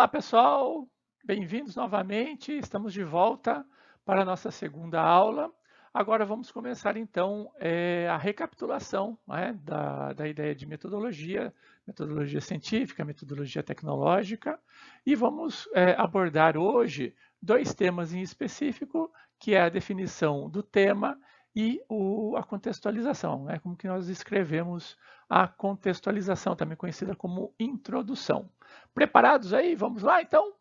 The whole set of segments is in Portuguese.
Olá, pessoal, bem-vindos novamente. Estamos de volta para a nossa segunda aula. Agora vamos começar então a recapitulação, né, da ideia de metodologia, metodologia científica, metodologia tecnológica, e vamos abordar hoje dois temas em específico, que é a definição do tema e a contextualização, né, como que nós escrevemos a contextualização, também conhecida como introdução. Preparados aí? Vamos lá então?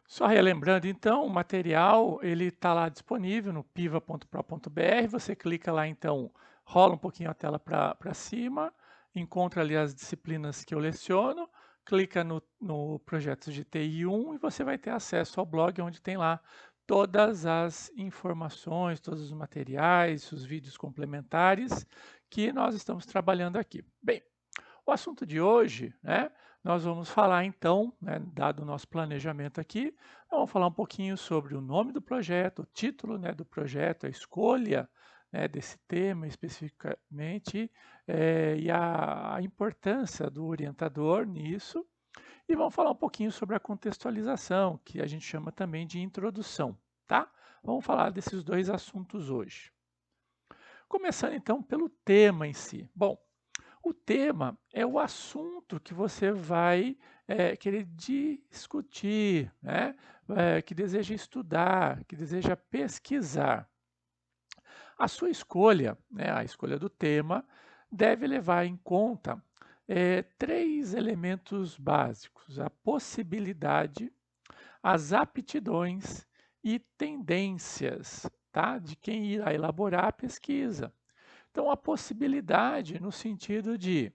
Só relembrando então, o material ele está lá disponível no piva.pro.br. Você clica lá então, rola um pouquinho a tela para cima, encontra ali as disciplinas que eu leciono, clica no projetos de TI 1 e você vai ter acesso ao blog onde tem lá todas as informações, todos os materiais, os vídeos complementares que nós estamos trabalhando aqui. Bem, o assunto de hoje, né, nós vamos falar então, né, dado o nosso planejamento aqui, vamos falar um pouquinho sobre o nome do projeto, o título, né, do projeto, a escolha, né, desse tema especificamente, e a importância do orientador nisso, e vamos falar um pouquinho sobre a contextualização, que a gente chama também de introdução, tá? Vamos falar desses dois assuntos hoje. Começando então pelo tema em si. Bom, o tema é o assunto que você vai querer discutir, né? Que deseja estudar, que deseja pesquisar. A sua escolha, né, a escolha do tema, deve levar em conta três elementos básicos: a possibilidade, as aptidões e tendências, tá? De quem irá elaborar a pesquisa. Então, a possibilidade no sentido de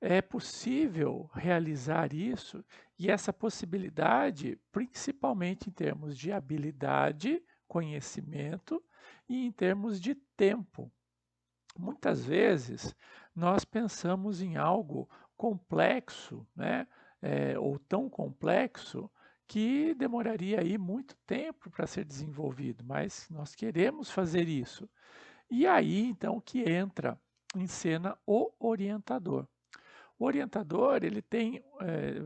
é possível realizar isso, e essa possibilidade, principalmente em termos de habilidade, conhecimento e em termos de tempo. Muitas vezes nós pensamos em algo complexo, né? Ou tão complexo que demoraria aí muito tempo para ser desenvolvido, mas nós queremos fazer isso. E aí então que entra em cena o orientador. O orientador ele tem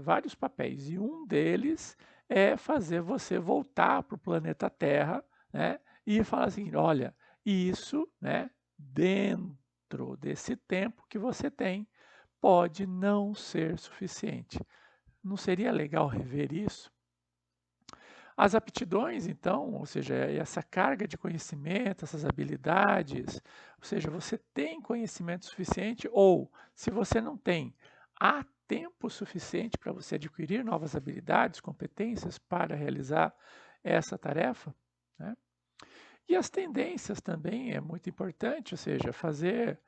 vários papéis e um deles é fazer você voltar para o planeta Terra, né, e falar assim, olha, isso, né, dentro desse tempo que você tem, pode não ser suficiente. Não seria legal rever isso? As aptidões, então, ou seja, essa carga de conhecimento, essas habilidades, ou seja, você tem conhecimento suficiente ou, se você não tem, há tempo suficiente para você adquirir novas habilidades, competências para realizar essa tarefa, né? E as tendências também é muito importante, ou seja, fazer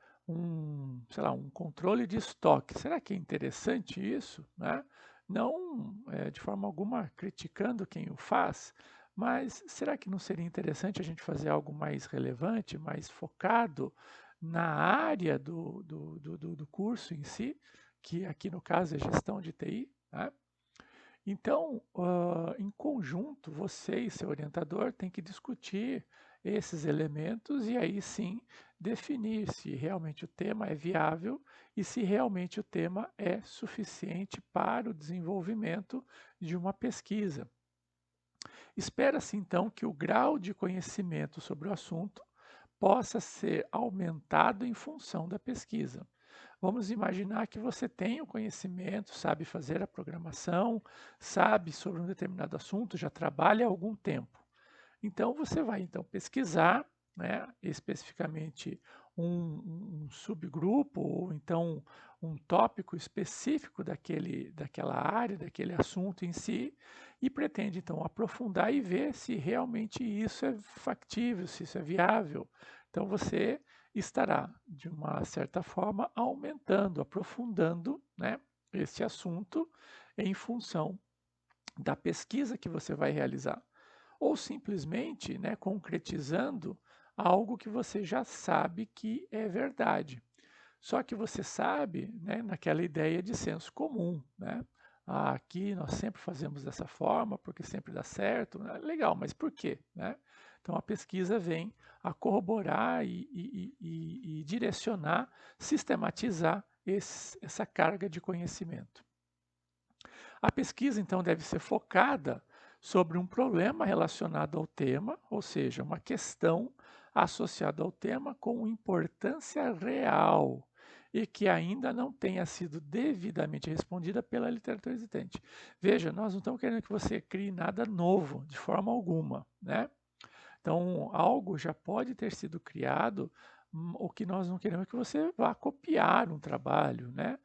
sei lá, um controle de estoque. Será que é interessante isso, né? Não de forma alguma criticando quem o faz, mas será que não seria interessante a gente fazer algo mais relevante, mais focado na área do curso em si, que aqui no caso é gestão de TI, né? Então, em conjunto, você e seu orientador têm que discutir esses elementos e aí sim definir se realmente o tema é viável e se realmente o tema é suficiente para o desenvolvimento de uma pesquisa. Espera-se então que o grau de conhecimento sobre o assunto possa ser aumentado em função da pesquisa. Vamos imaginar que você tem o conhecimento, sabe fazer a programação, sabe sobre um determinado assunto, já trabalha há algum tempo. Então você vai então pesquisar, né, especificamente um subgrupo ou então um tópico específico daquela área, daquele assunto em si, e pretende então aprofundar e ver se realmente isso é factível, se isso é viável. Então você estará, de uma certa forma, aumentando, aprofundando, né, esse assunto em função da pesquisa que você vai realizar ou simplesmente, né, concretizando algo que você já sabe que é verdade. Só que você sabe, né, naquela ideia de senso comum, né? Ah, aqui nós sempre fazemos dessa forma porque sempre dá certo. Né? Legal, mas por quê? Né? Então a pesquisa vem a corroborar e direcionar, sistematizar essa carga de conhecimento. A pesquisa, então, deve ser focada sobre um problema relacionado ao tema, ou seja, uma questão associada ao tema com importância real e que ainda não tenha sido devidamente respondida pela literatura existente. Veja, nós não estamos querendo que você crie nada novo, de forma alguma, né? Então, algo já pode ter sido criado, o que nós não queremos é que você vá copiar um trabalho, né?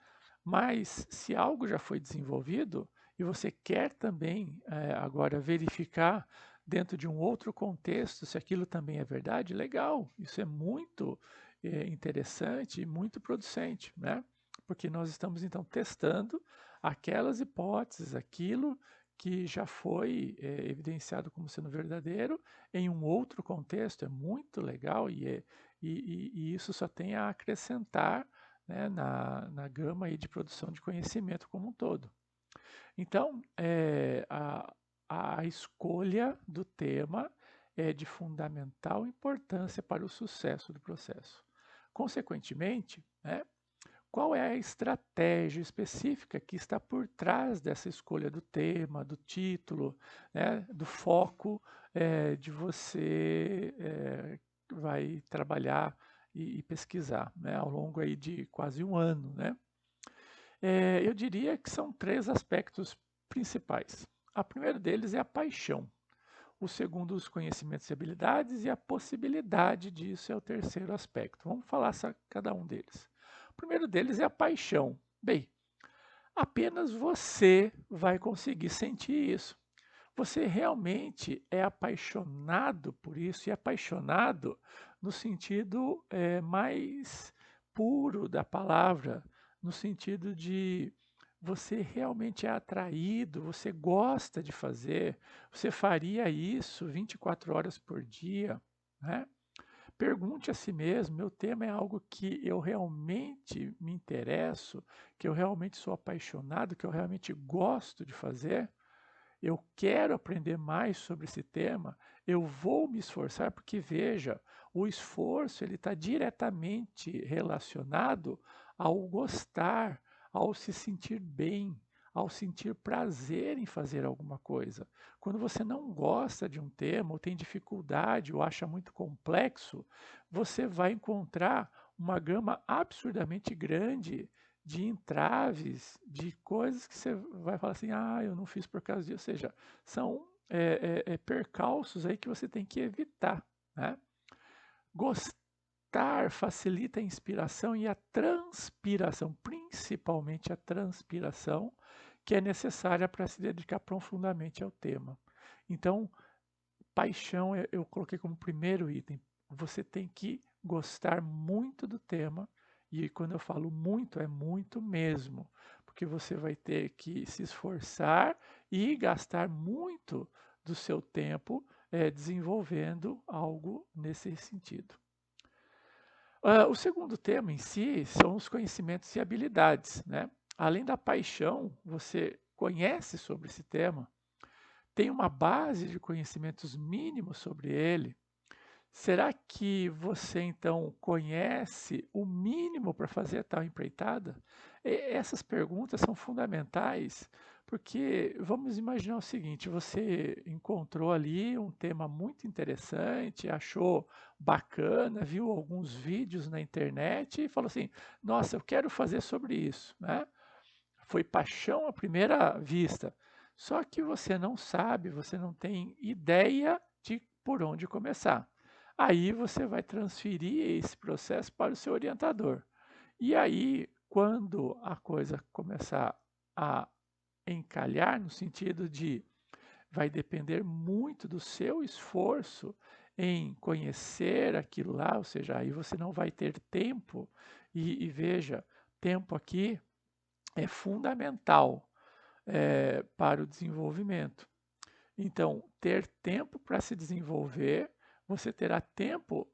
Mas se algo já foi desenvolvido e você quer também agora verificar dentro de um outro contexto se aquilo também é verdade, legal, isso é muito interessante e muito producente, né? Porque nós estamos então testando aquelas hipóteses, aquilo que já foi evidenciado como sendo verdadeiro em um outro contexto, é muito legal e isso só tem a acrescentar, né, na gama aí de produção de conhecimento como um todo. Então, a escolha do tema é de fundamental importância para o sucesso do processo. Consequentemente, né, qual é a estratégia específica que está por trás dessa escolha do tema, do título, né, do foco de você vai trabalhar e pesquisar, né, ao longo aí de quase um ano, né? Eu diria que são três aspectos principais. A primeira deles é a paixão. O segundo, os conhecimentos e habilidades, e a possibilidade disso é o terceiro aspecto. Vamos falar cada um deles. O primeiro deles é a paixão. Bem, apenas você vai conseguir sentir isso. Você realmente é apaixonado por isso, e apaixonado no sentido mais puro da palavra, no sentido de você realmente é atraído, você gosta de fazer, você faria isso 24 horas por dia, né? Pergunte a si mesmo: meu tema é algo que eu realmente me interesso, que eu realmente sou apaixonado, que eu realmente gosto de fazer? Eu quero aprender mais sobre esse tema, eu vou me esforçar, porque veja, o esforço ele está diretamente relacionado ao gostar, ao se sentir bem, ao sentir prazer em fazer alguma coisa. Quando você não gosta de um tema, ou tem dificuldade, ou acha muito complexo, você vai encontrar uma gama absurdamente grande de entraves, de coisas que você vai falar assim, ah, eu não fiz por causa disso. Ou seja, são percalços aí que você tem que evitar, né? Gostar facilita a inspiração e a transpiração, principalmente a transpiração, que é necessária para se dedicar profundamente ao tema. Então, paixão eu coloquei como primeiro item. Você tem que gostar muito do tema, e quando eu falo muito, é muito mesmo, porque você vai ter que se esforçar e gastar muito do seu tempo desenvolvendo algo nesse sentido. O segundo tema em si são os conhecimentos e habilidades, né? Além da paixão, você conhece sobre esse tema, tem uma base de conhecimentos mínimos sobre ele. Será que você então conhece o mínimo para fazer tal empreitada? Essas perguntas são fundamentais, porque vamos imaginar o seguinte: você encontrou ali um tema muito interessante, achou bacana, viu alguns vídeos na internet e falou assim: nossa, eu quero fazer sobre isso, né? Foi paixão à primeira vista. Só que você não sabe, você não tem ideia de por onde começar. Aí você vai transferir esse processo para o seu orientador. E aí, quando a coisa começar a encalhar, no sentido de vai depender muito do seu esforço em conhecer aquilo lá, ou seja, aí você não vai ter tempo, e veja, tempo aqui é fundamental para o desenvolvimento. Então, ter tempo para se desenvolver, você terá tempo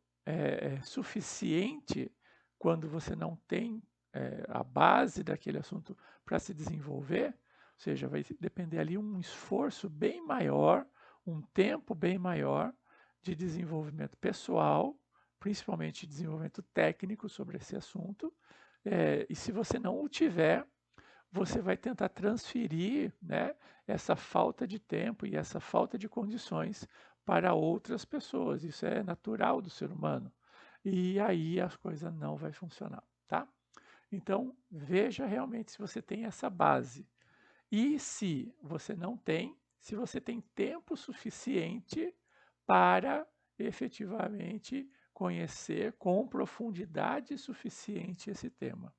suficiente quando você não tem a base daquele assunto para se desenvolver, ou seja, vai depender ali um esforço bem maior, um tempo bem maior de desenvolvimento pessoal, principalmente desenvolvimento técnico sobre esse assunto, e se você não o tiver, você vai tentar transferir, né, essa falta de tempo e essa falta de condições para outras pessoas. Isso é natural do ser humano. E aí as coisas não vai funcionar, tá? Então, veja realmente se você tem essa base. E se você não tem, se você tem tempo suficiente para efetivamente conhecer com profundidade suficiente esse tema.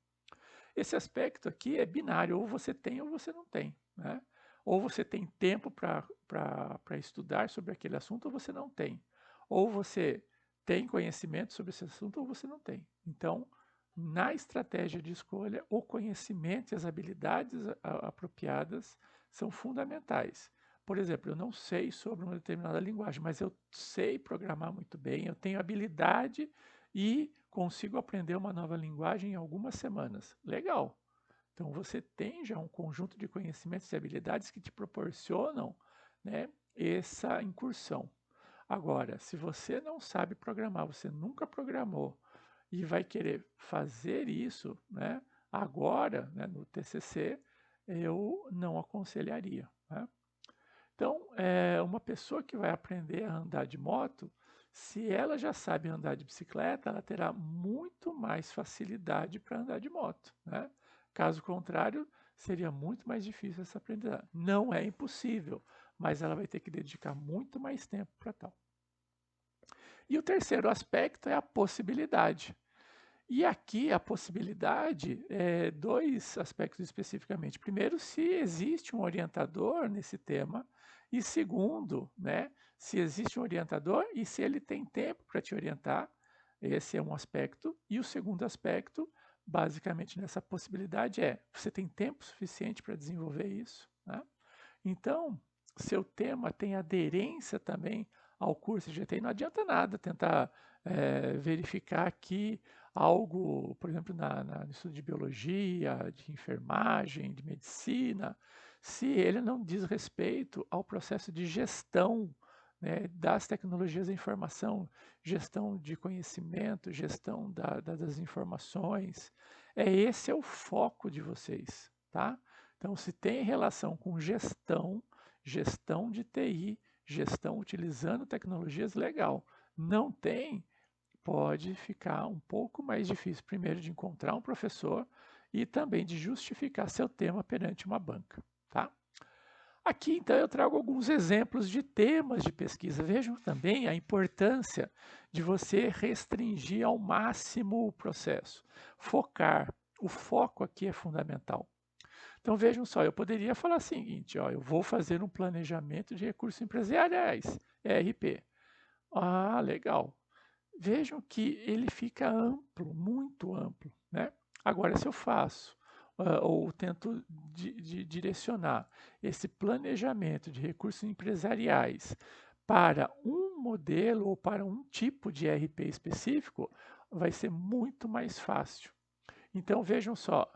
Esse aspecto aqui é binário, ou você tem ou você não tem, né? Ou você tem tempo para estudar sobre aquele assunto ou você não tem. Ou você tem conhecimento sobre esse assunto ou você não tem. Então, na estratégia de escolha, o conhecimento e as habilidades apropriadas são fundamentais. Por exemplo, eu não sei sobre uma determinada linguagem, mas eu sei programar muito bem, eu tenho habilidade e consigo aprender uma nova linguagem em algumas semanas. Legal. Então você tem já um conjunto de conhecimentos e habilidades que te proporcionam, né, essa incursão. Agora, se você não sabe programar, você nunca programou e vai querer fazer isso, né, agora, né, no TCC, eu não aconselharia, né? Então, uma pessoa que vai aprender a andar de moto, se ela já sabe andar de bicicleta, ela terá muito mais facilidade para andar de moto, né? Caso contrário, seria muito mais difícil essa aprendizagem. Não é impossível, mas ela vai ter que dedicar muito mais tempo para tal. E o terceiro aspecto é a possibilidade. E aqui a possibilidade é dois aspectos especificamente. Primeiro, se existe um orientador nesse tema, e segundo, né, se existe um orientador e se ele tem tempo para te orientar. Esse é um aspecto. E o segundo aspecto, basicamente nessa possibilidade, é: você tem tempo suficiente para desenvolver isso, né? Então, seu tema tem aderência também ao curso de GTI. Não adianta nada tentar verificar aqui algo, por exemplo, no estudo de biologia, de enfermagem, de medicina, se ele não diz respeito ao processo de gestão, né, das tecnologias da informação, gestão de conhecimento, gestão das informações. Esse é o foco de vocês, tá? Então, se tem relação com gestão, gestão de TI, gestão utilizando tecnologias, legal. Não tem, pode ficar um pouco mais difícil, primeiro, de encontrar um professor e também de justificar seu tema perante uma banca, tá? Aqui, então, eu trago alguns exemplos de temas de pesquisa. Vejam também a importância de você restringir ao máximo o processo. Focar. O foco aqui é fundamental. Então vejam só, eu poderia falar o seguinte, ó, eu vou fazer um planejamento de recursos empresariais, ERP. Ah, legal. Vejam que ele fica amplo, muito amplo, né? Agora, se eu faço ou tento direcionar esse planejamento de recursos empresariais para um modelo ou para um tipo de ERP específico, vai ser muito mais fácil. Então vejam só,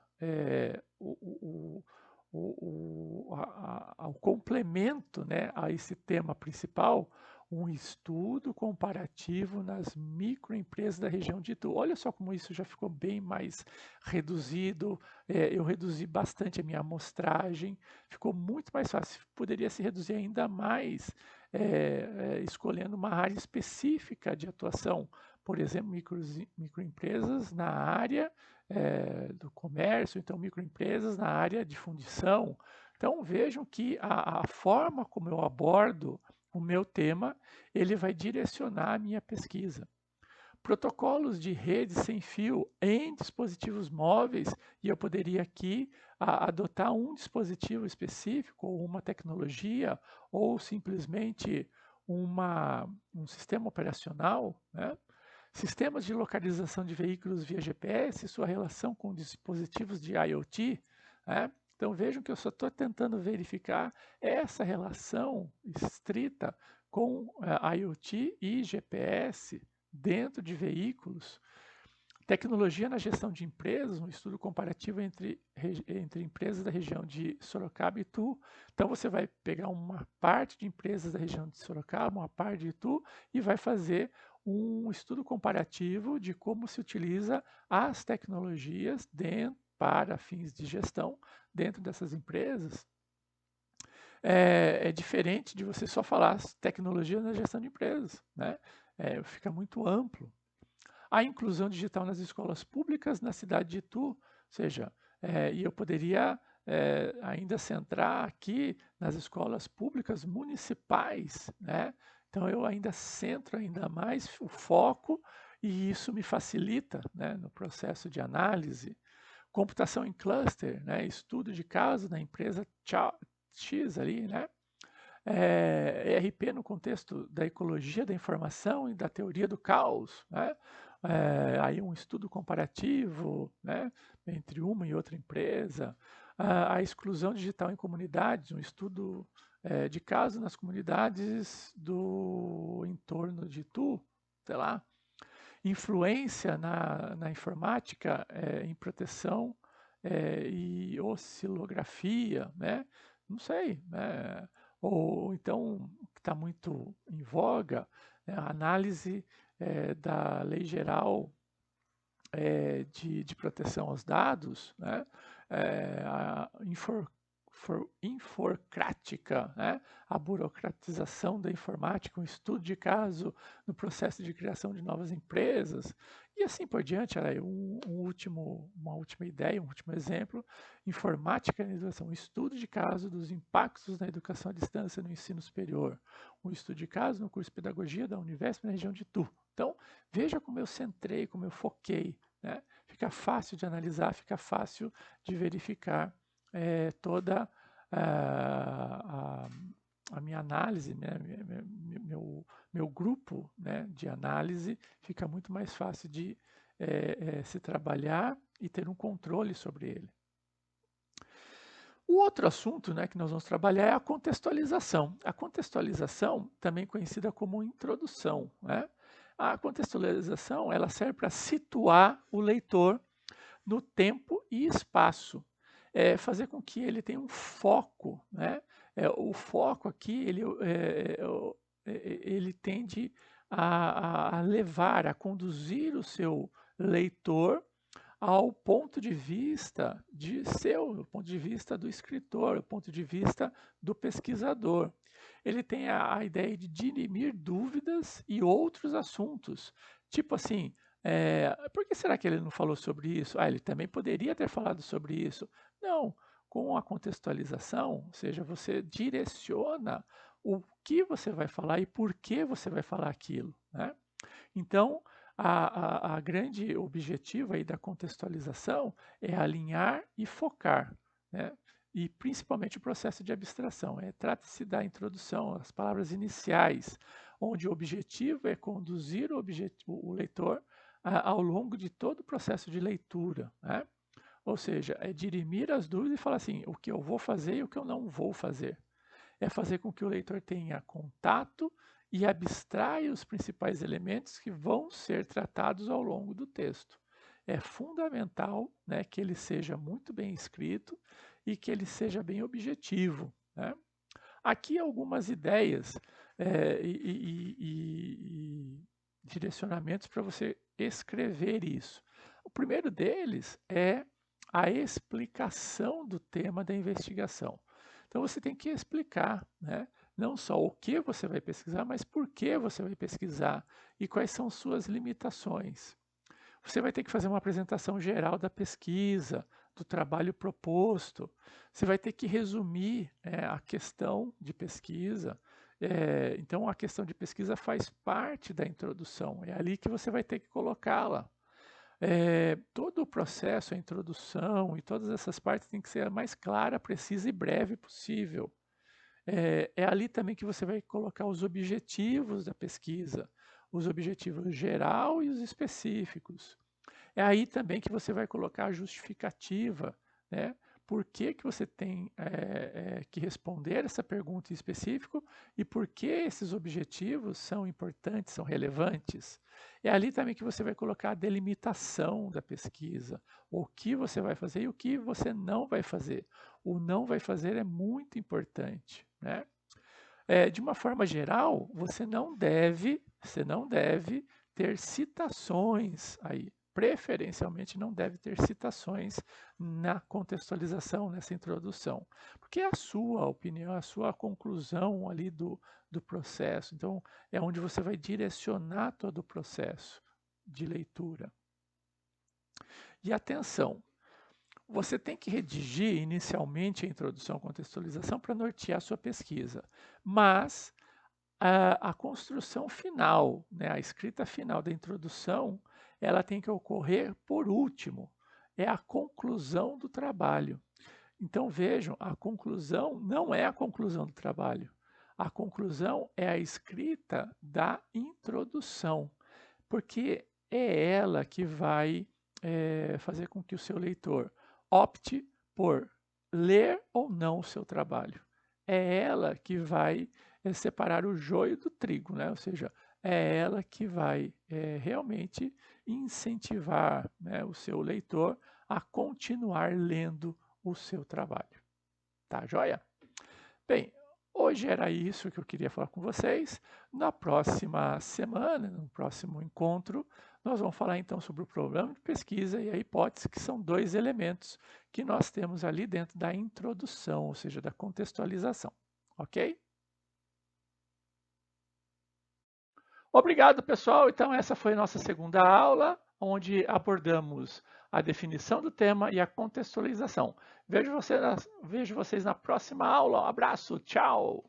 o complemento, né, a esse tema principal, um estudo comparativo nas microempresas da região de Itu. Olha só como isso já ficou bem mais reduzido, eu reduzi bastante a minha amostragem, ficou muito mais fácil, poderia se reduzir ainda mais, escolhendo uma área específica de atuação, por exemplo, microempresas na área do comércio, então microempresas na área de fundição. Então vejam que a forma como eu abordo o meu tema, ele vai direcionar a minha pesquisa. Protocolos de rede sem fio em dispositivos móveis, e eu poderia aqui adotar um dispositivo específico, ou uma tecnologia, ou simplesmente um sistema operacional, né? Sistemas de localização de veículos via GPS, sua relação com dispositivos de IoT, né? Então vejam que eu só estou tentando verificar essa relação estrita com IoT e GPS dentro de veículos. Tecnologia na gestão de empresas, um estudo comparativo entre empresas da região de Sorocaba e Itu. Então você vai pegar uma parte de empresas da região de Sorocaba, uma parte de Itu, e vai fazer um estudo comparativo de como se utiliza as tecnologias dentro para fins de gestão dentro dessas empresas, é diferente de você só falar tecnologia na gestão de empresas, né? Fica muito amplo. A inclusão digital nas escolas públicas na cidade de Itu, ou seja, e eu poderia ainda centrar aqui nas escolas públicas municipais, né? Então eu ainda centro ainda mais o foco e isso me facilita, né, no processo de análise. Computação em cluster, né, estudo de caso da empresa X ali, né? ERP no contexto da ecologia da informação e da teoria do caos, né? Aí um estudo comparativo, né, entre uma e outra empresa, a exclusão digital em comunidades, um estudo de caso nas comunidades do entorno de Itu, sei lá, influência na informática em proteção e oscilografia, né? Não sei, né? Ou então, o que está muito em voga, a análise da Lei Geral de proteção aos dados, né? A inforcrática, né? A burocratização da informática, um estudo de caso no processo de criação de novas empresas, e assim por diante. Era uma última ideia, um último exemplo, informática na educação, um estudo de caso dos impactos na educação à distância no ensino superior, um estudo de caso no curso de pedagogia da Univesp na região de Itu. Então, veja como eu centrei, como eu foquei, né? Fica fácil de analisar, fica fácil de verificar toda a minha análise, né? Meu grupo, né, de análise fica muito mais fácil de se trabalhar e ter um controle sobre ele. O outro assunto, né, que nós vamos trabalhar é a contextualização. A contextualização, também conhecida como introdução, né? A contextualização ela serve para situar o leitor no tempo e espaço, fazer com que ele tenha um foco, né? O foco aqui ele tende a levar, a conduzir o seu leitor ao ponto de vista o ponto de vista do escritor, o ponto de vista do pesquisador. Ele tem a ideia de dirimir dúvidas e outros assuntos. Tipo assim, por que será que ele não falou sobre isso? Ele também poderia ter falado sobre isso. Não, com a contextualização, ou seja, você direciona o que você vai falar e por que você vai falar aquilo, né? Então, a grande objetivo aí da contextualização é alinhar e focar, né? E principalmente o processo de abstração. Trata-se da introdução, as palavras iniciais, onde o objetivo é conduzir o leitor ao longo de todo o processo de leitura, né? Ou seja, é dirimir as dúvidas e falar assim, o que eu vou fazer e o que eu não vou fazer. É fazer com que o leitor tenha contato e abstraia os principais elementos que vão ser tratados ao longo do texto. É fundamental, né, que ele seja muito bem escrito e que ele seja bem objetivo, né? Aqui algumas ideias e direcionamentos para você escrever isso. O primeiro deles é a explicação do tema da investigação. Então você tem que explicar, né, não só o que você vai pesquisar, mas por que você vai pesquisar e quais são suas limitações. Você vai ter que fazer uma apresentação geral da pesquisa, do trabalho proposto. Você vai ter que resumir a questão de pesquisa. Então, a questão de pesquisa faz parte da introdução. É ali que você vai ter que colocá-la. Todo o processo, a introdução e todas essas partes tem que ser a mais clara, precisa e breve possível. É ali também que você vai colocar os objetivos da pesquisa, os objetivos geral e os específicos. É aí também que você vai colocar a justificativa, né? Por que você tem que responder essa pergunta em específico e por que esses objetivos são importantes, são relevantes. É ali também que você vai colocar a delimitação da pesquisa, o que você vai fazer e o que você não vai fazer. O não vai fazer é muito importante, né? De uma forma geral, você não deve ter citações aí preferencialmente não deve ter citações na contextualização, nessa introdução, porque é a sua opinião, a sua conclusão ali do processo. Então, é onde você vai direcionar todo o processo de leitura. E atenção, você tem que redigir inicialmente a introdução à contextualização para nortear a sua pesquisa, mas a construção final, né, a escrita final da introdução, ela tem que ocorrer por último, é a conclusão do trabalho. Então vejam, a conclusão não é a conclusão do trabalho, a conclusão é a escrita da introdução, porque é ela que vai fazer com que o seu leitor opte por ler ou não o seu trabalho. É ela que vai separar o joio do trigo, né? Ou seja, é ela que vai realmente incentivar, né, o seu leitor a continuar lendo o seu trabalho. Tá joia? Bem, hoje era isso que eu queria falar com vocês. Na próxima semana, no próximo encontro, nós vamos falar então sobre o problema de pesquisa e a hipótese, que são dois elementos que nós temos ali dentro da introdução, ou seja, da contextualização. Ok? Obrigado, pessoal. Então, essa foi a nossa segunda aula, onde abordamos a definição do tema e a contextualização. Vejo vocês na próxima aula. Um abraço, tchau!